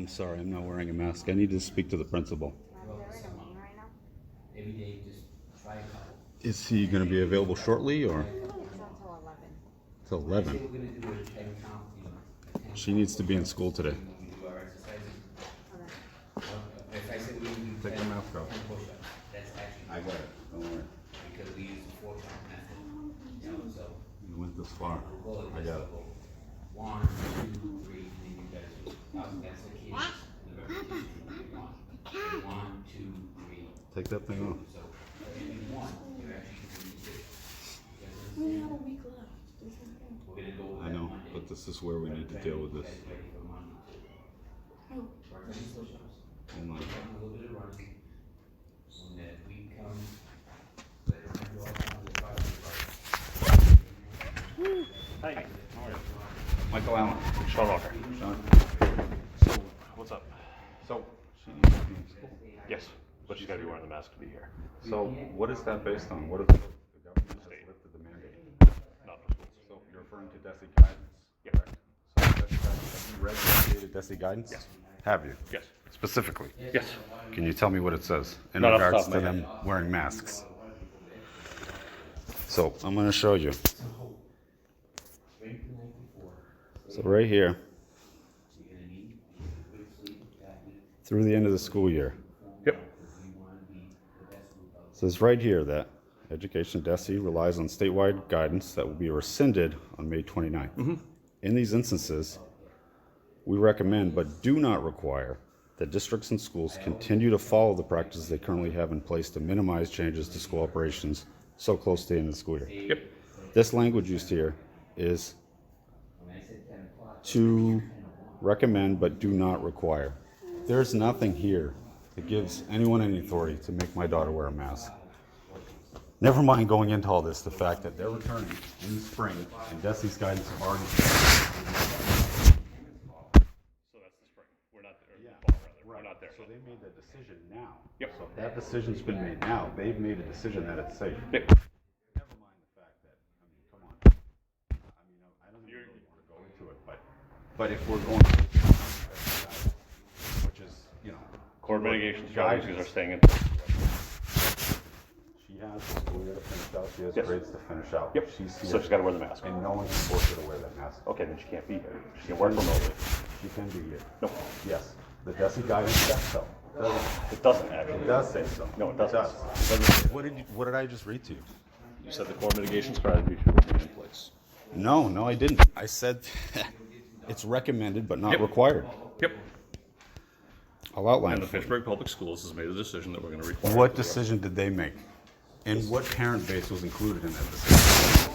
I'm sorry, I'm not wearing a mask. I need to speak to the principal. Every day, just try a couple. Is he going to be available shortly or? Till 11. Till 11. We're gonna do a head count, She needs to be in school today. we do our exercises. If I said we do Take 10 the mask off. push-ups, that's actually. I got it. Don't worry. Because we use the 4-count method, so. You went this far. We'll go I got it. 1, 2, 3, and then you guys do. That's the key. The repetition. 1, 2, 3. Take that thing off. So if you do 1, you're actually doing 6. We have a week left. We're gonna go with I that know, Monday. but this is where we need to deal with this. You guys ready for Monday too? Work on these push-ups. Hold on. A little bit of running. When that week comes, let it go off on the body. Hi. Michael Allen. Sean Walker. Sean. So, what's up? So, she needs to be in school. Yes, but she's got to be wearing the mask to be here. So, what is that based on? What is the government has lifted the mandate? Not for schools. So, you're referring to DESI guidance? Yeah. Correct. So, DESI guidance, have you read the updated DESI guidance? Yes. Have you? Yes. Specifically? Yes. Can you tell me what it says in Not off the regards top to of my them wearing masks? So, I'm going to show you. So, right here, through the end of the school year, Yep. it says right here that Education DESI relies on statewide guidance that will be rescinded on May 29th. In these instances, we recommend but do not require that districts and schools continue to follow the practices they currently have in place to minimize changes to school operations so close to the end of the school year. Yep. This language used here is to recommend but do not require. There's nothing here that gives anyone any authority to make my daughter wear a mask. Never mind going into all this, the fact that they're returning in the spring and DESI's guidance have already. So that's the spring. We're not there. Yeah, Fall, rather. We're not there. So they made the decision now. Yet. So if that decision's been made now, they've made a decision that it's safe. Yep. Never mind the fact that, I mean, come on. I mean, I don't even really want to go into it, but if we're going to, which is, you know. Core mitigation guidance. strategies are staying in. She has the school year to finish out, she has Yes. grades to finish out. Yep. She's So here, she's got to wear the mask. and no one can force her to wear that mask. Okay, then she can't be here. She can work remotely. She can be here. No, Yes, the DESI guidance says so. it doesn't actually. It does say so. No, it doesn't. does. What did I just read to you? You said the core mitigation strategy should be in place. No, I didn't. I said it's recommended but not Yep. required. Yep. I'll outline And it the for you. Pittsburgh Public Schools has made a decision that we're going to require. What decision did they make? And what parent base was included in that decision?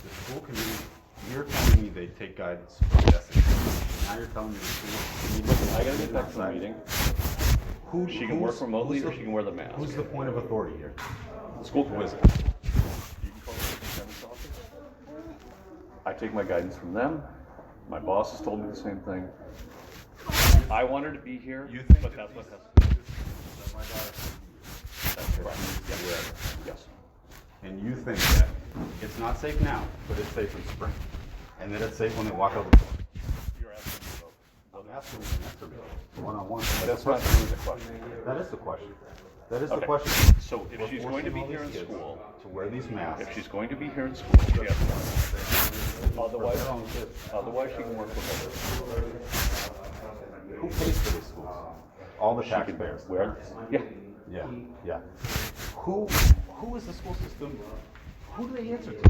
The school committee, you're telling me they take guidance from DESI. Now you're telling me the school. I got to get back to the meeting. She can work remotely or she can wear the mask. Who's the point of authority here? School Who is committee. it? You can call the superintendent's office. I take my guidance from them. My boss has told me the same thing. I want her to be here, You think but that that's what these- has to be. That my daughter That's can correct. be wherever. Yes. And you think that it's not safe now, but it's safe in spring, and that it's safe when they walk out the door. You're asking me about. I'm asking you to answer me one-on-one. That's not really the question. That is the question. That is the Okay. question. So if We're she's forcing going to be all here in these kids school, to wear these masks. if she's going to be here in school, she has to. Otherwise, their own kids. otherwise she can work remotely. Who pays for these schools? All the She can taxpayers. wear. Yeah. Yeah. Who is the school system? Who do they answer to?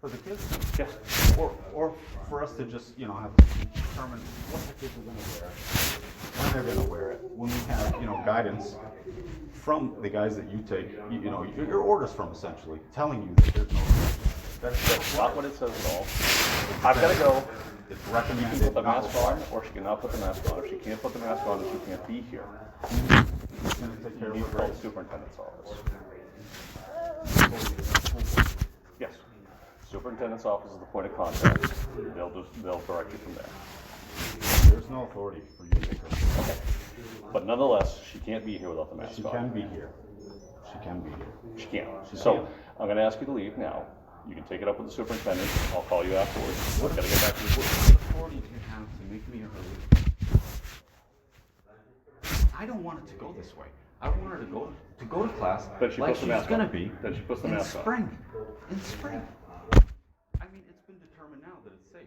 For the kids? Yes. Or for us to just, have to determine what the kids are gonna wear, when they're gonna wear it, when we have, guidance from the guys that you take, your orders from essentially, telling you that there's no. That's not what it says at all. I've got to go. It's She recommended. can put the not mask on, required. or she cannot put the mask on. If she can't put the mask on, then she can't be here. Who's gonna take care You of need her to call the grades? superintendent's office. Yes. Superintendent's office is the point of contact. They'll direct you from there. There's no authority for you to make her. Okay. But nonetheless, she can't be here without the mask She on. can be here. She can be here. She can't. So I'm going to ask you to leave now. You can take it up with the superintendent. I'll call you afterwards. Gotta get back to the What school. authority do you have to make me a relief? I don't want it to go this way. I want her to go to class Then she like puts the she's mask gonna on. be Then she puts the in mask on. spring. In spring. I mean, it's been determined now that it's safe.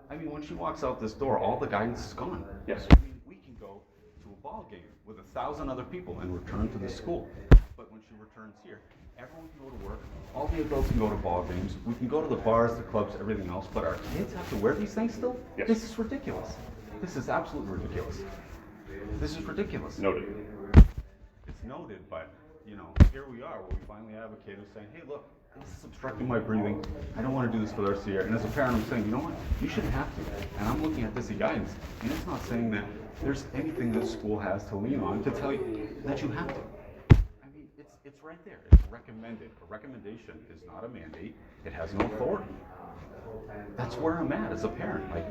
I mean, when she walks out this door, all the guidance is gone. Yes. I mean, we can go to a ball game with 1,000 other people and return to the school. But when she returns here, everyone can go to work. All the adults can go to ball games. We can go to the bars, the clubs, everything else. But our kids have to wear these things still? Yes. This is ridiculous. This is absolutely ridiculous. This is ridiculous. Noted. It's noted, but here we are, where we finally have a kid who's saying, "Hey, look, this is obstructing my breathing. I don't want to do this for the rest of the year." And as a parent, I'm saying, you know what? You shouldn't have to. And I'm looking at this guidance, and it's not saying that there's anything this school has to lean on to tell you that you have to. I mean, it's right there. It's recommended. A recommendation is not a mandate. It has no authority. That's where I'm at as a parent. Like,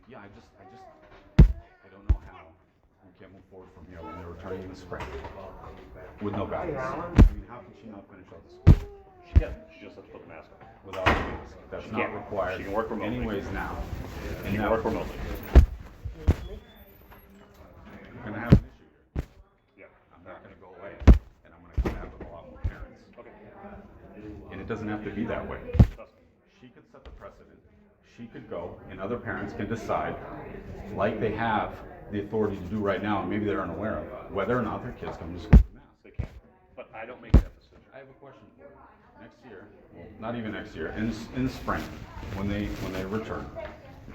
yeah, I don't know how we can't move forward from here when they're returning in the spring with no guidance. I mean, how can she not finish out the school She can. She just has to put the mask on. without a mask? That's She not can't. required. She can work remotely. anyways now. She And can now work remotely. we're gonna have an issue here. Yeah. I'm not gonna go away, and I'm gonna have a lot more parents. Okay. And it doesn't have to be that way. Trust me. She could set the precedent. She could go, and other parents can decide, like they have the authority to do right now, and maybe they're unaware of, whether or not their kids come to school with masks. They can. But I don't make that decision. I have a question for you. Next year, well, not even next year, in the spring, when they return.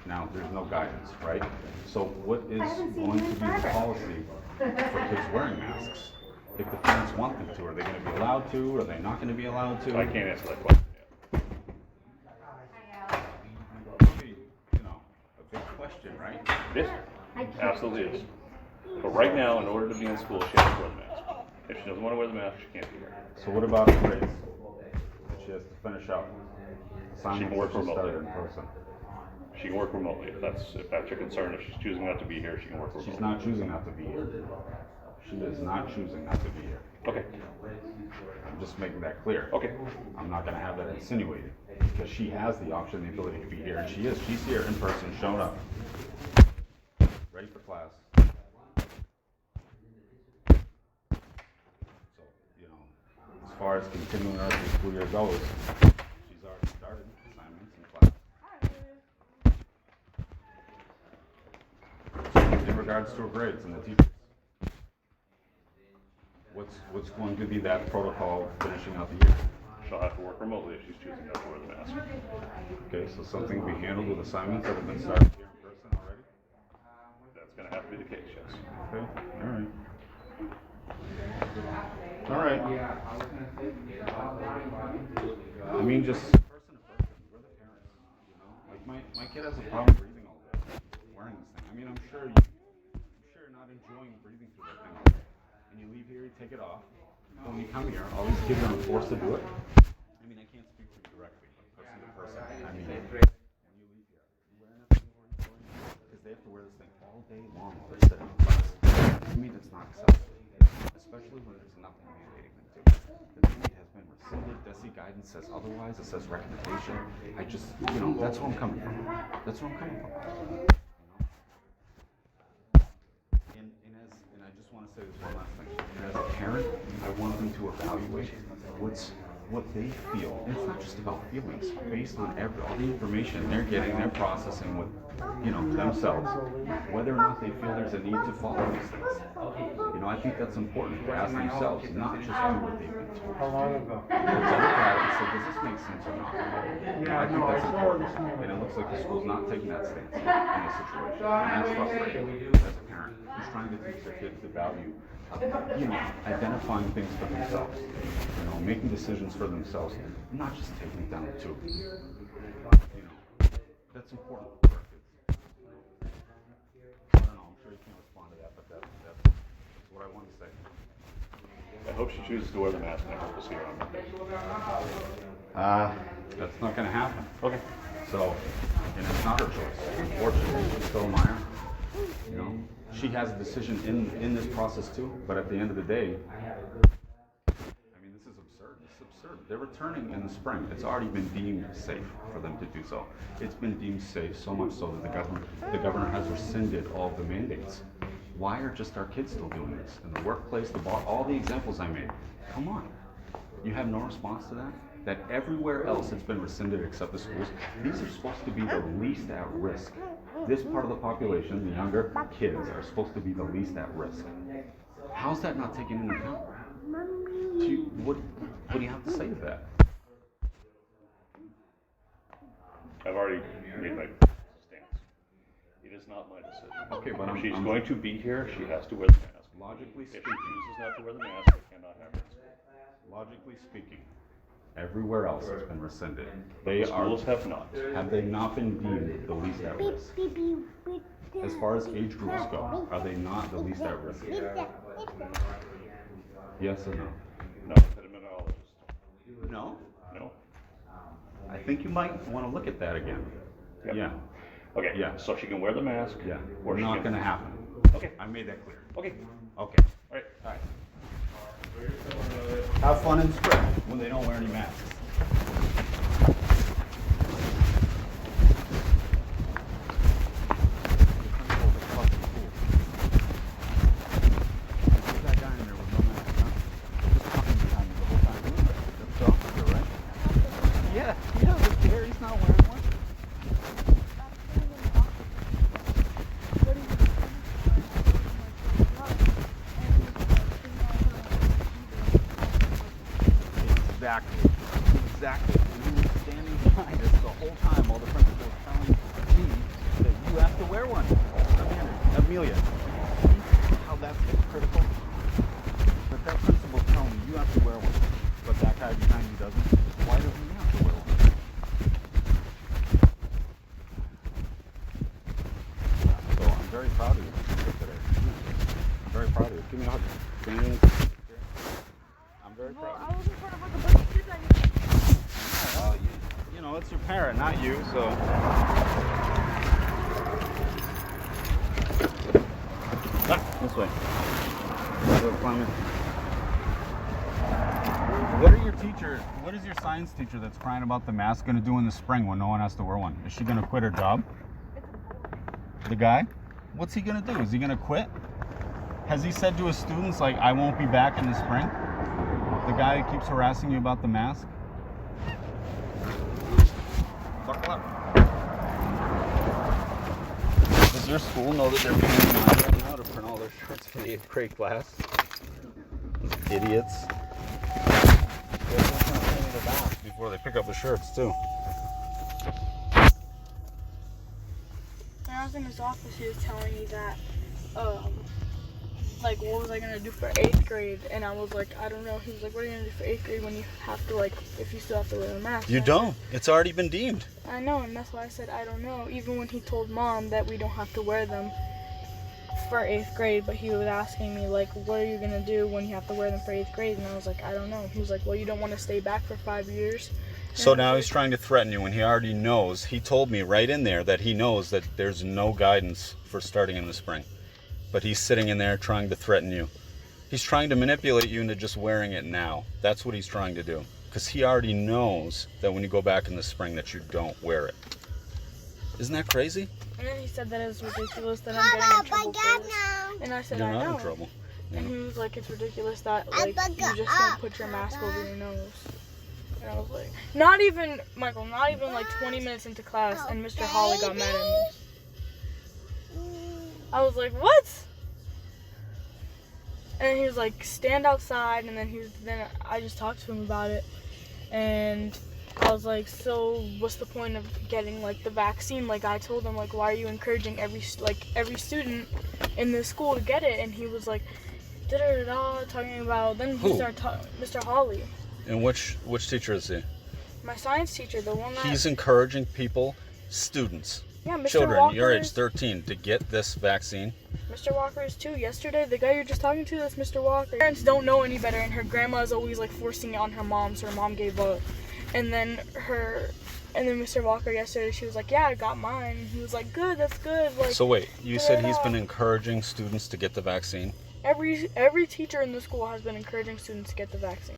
Now, there's no guidance, right? So what is going to be the policy for kids wearing masks? If the parents want them to, are they going to be allowed to? Are they not going to be allowed to? I can't answer that question yet. Really, a big question, right? It is. Absolutely is. But right now, in order to be in school, she has to wear the mask. If she doesn't want to wear the mask, she can't be here. So what about grades that she has to finish up? She can work Assignments that remotely. started in person. She can work remotely. If that's your concern, if she's choosing not to be here, she can work remotely. She's not choosing not to be here. She is not choosing not to be here. Okay. I'm just making that clear. Okay. I'm not going to have that insinuated because she has the option, the ability to be here, and she is. She's here in person, showing up, ready for class. So, as far as continuing her as the school year goes, she's already started assignments and class. In regards to her grades and the teachers, what's going to be that protocol finishing out the year? She'll have to work remotely if she's choosing not to wear the mask. Okay, so something will be handled with assignments that have been started here in person already? That's going to have to be the case, yes. Okay, all right. I mean, just person to person, we're the parents, Like my kid has a problem breathing all day, wearing this thing. I mean, I'm sure you're not enjoying breathing through that thing all day. And you leave here, you take it off. When you come here, all these kids are forced to do it. I mean, I can't speak for you directly, but person to person. I mean, when you leave here, you wearing that thing because they have to wear this thing all day long while they're sitting in class. To me, that's not acceptable, especially when there's nothing mandating them to. The mandate has been rescinded. DESI guidance says otherwise. It says recommendation. I just, that's where I'm coming from. That's where I'm coming from. And I just want to say this one last thing. And as a parent, I want them to evaluate what they feel. And it's not just about feelings. Based on all the information they're getting, they're processing with, themselves, whether or not they feel there's a need to follow these things. I think that's important to ask themselves, not just do what they've been told. How long ago? To look at it and say, does this make sense or not? I think that's important. And it looks like the school's not taking that stance in this situation. And that's frustrating as a parent who's trying to teach their kids the value of, identifying things for themselves. Making decisions for themselves, not just taking it down the tube. That's important for our kids. I don't know, I'm sure you can't respond to that, but that's what I want to say. I hope she chooses to wear the mask and I hope to see her on Monday. That's not going to happen. Okay. So, and it's not her choice. Unfortunately, she's still a minor. She has a decision in this process too. But at the end of the day, I mean, this is absurd to It's absurd. They're returning in the spring. It's already been deemed safe for them to do so. It's been deemed safe so much so that the governor has rescinded all of the mandates. Why are just our kids still doing this? In the workplace, the bar, all the examples I made. Come on. You have no response to that? That everywhere else it's been rescinded except the schools, these are supposed to be the least at risk. This part of the population, the younger kids, are supposed to be the least at risk. How's that not taken into account? What do you have to say to that? I've already made my stance. It is not my decision. Okay, but if she's I'm going to be here, she has to wear the mask. logically If she speaking. chooses not to wear the mask, it cannot happen. Logically speaking, everywhere else has been rescinded. The schools have not. Have they not been deemed the least at risk? As far as age groups go, are they not the least at risk? Yes or no? No, epidemiologist. No. No. I think you might want to look at that again. Yep. Yeah. Okay. Yeah. So she can wear the mask. Yeah. Or she Not can- going to happen. Okay. I made that clear. Okay. Okay. All right. All right. Have fun in spring when they don't wear any masks. Yeah, he doesn't care. He's not wearing one. Exactly. Exactly. And he was standing behind us the whole time while the principal was telling me that you have to wear one. Amelia, see how that's hypocritical? But that principal's telling me you have to wear one, but that guy behind you doesn't. Why doesn't he have to wear one? So I'm very proud of you today. I'm very proud of you. Give me a hug. I'm very proud of you. I was in front of like a bunch of kids. Well, you know, it's your parent, not you, so. This way. Go climb in. What is your science teacher that's crying about the mask going to do in the spring when no one has to wear one? Is she going to quit her job? The guy? What's he going to do? Is he going to quit? Has he said to his students, like, I won't be back in the spring? The guy who keeps harassing you about the mask? Buckle up. Does your school know that they're paying money right now to print all their shirts for the 8th grade class? Those idiots. They're just gonna pay me the mask before they pick up the shirts, too. When I was in his office, he was telling me that, like, what was I gonna do for 8th grade? And I was like, I don't know. He was like, what are you gonna do for 8th grade when you have to, like, if you still have to wear a mask? You And I don't. It's already been deemed. said, I know, and that's why I said I don't know. Even when he told Mom that we don't have to wear them for 8th grade, but he was asking me, like, what are you gonna do when you have to wear them for 8th grade? And I was like, I don't know. He was like, well, you don't want to stay back for 5 years. So now he's trying to threaten you when he already knows. He told me right in there that he knows that there's no guidance for starting in the spring. But he's sitting in there trying to threaten you. He's trying to manipulate you into just wearing it now. That's what he's trying to do. Because he already knows that when you go back in the spring that you don't wear it. Isn't that crazy? And then he said that it's ridiculous that I'm getting in trouble for this. And I said, You're I not know. in trouble. And he was like, it's ridiculous that, like, you just don't put your mask over your nose. And I was like, not even, Michael, not even like 20 minutes into class, and Mr. Holly got mad at me. I was like, what? And he was like, stand outside, and then I just talked to him about it. And I was like, so what's the point of getting, like, the vaccine? Like, I told him, like, why are you encouraging every student in this school to get it? And he was like, da-da-da-da, talking about, then he Who? started talking, Mr. Holly. And which teacher is he? My science teacher, the one that... He's encouraging people, students, Yeah, Mr. children, Walker your age is- 13, to get this vaccine. Mr. Walker is too. Yesterday, the guy you're just talking to, that's Mr. Walker. Parents don't know any better, and her grandma is always like forcing it on her mom, so her mom gave up. And then Mr. Walker yesterday, she was like, "Yeah, I got mine." And he was like, "Good, that's good." Like, So wait, you said he's been da-da-da. encouraging students to get the vaccine? Every teacher in the school has been encouraging students to get the vaccine.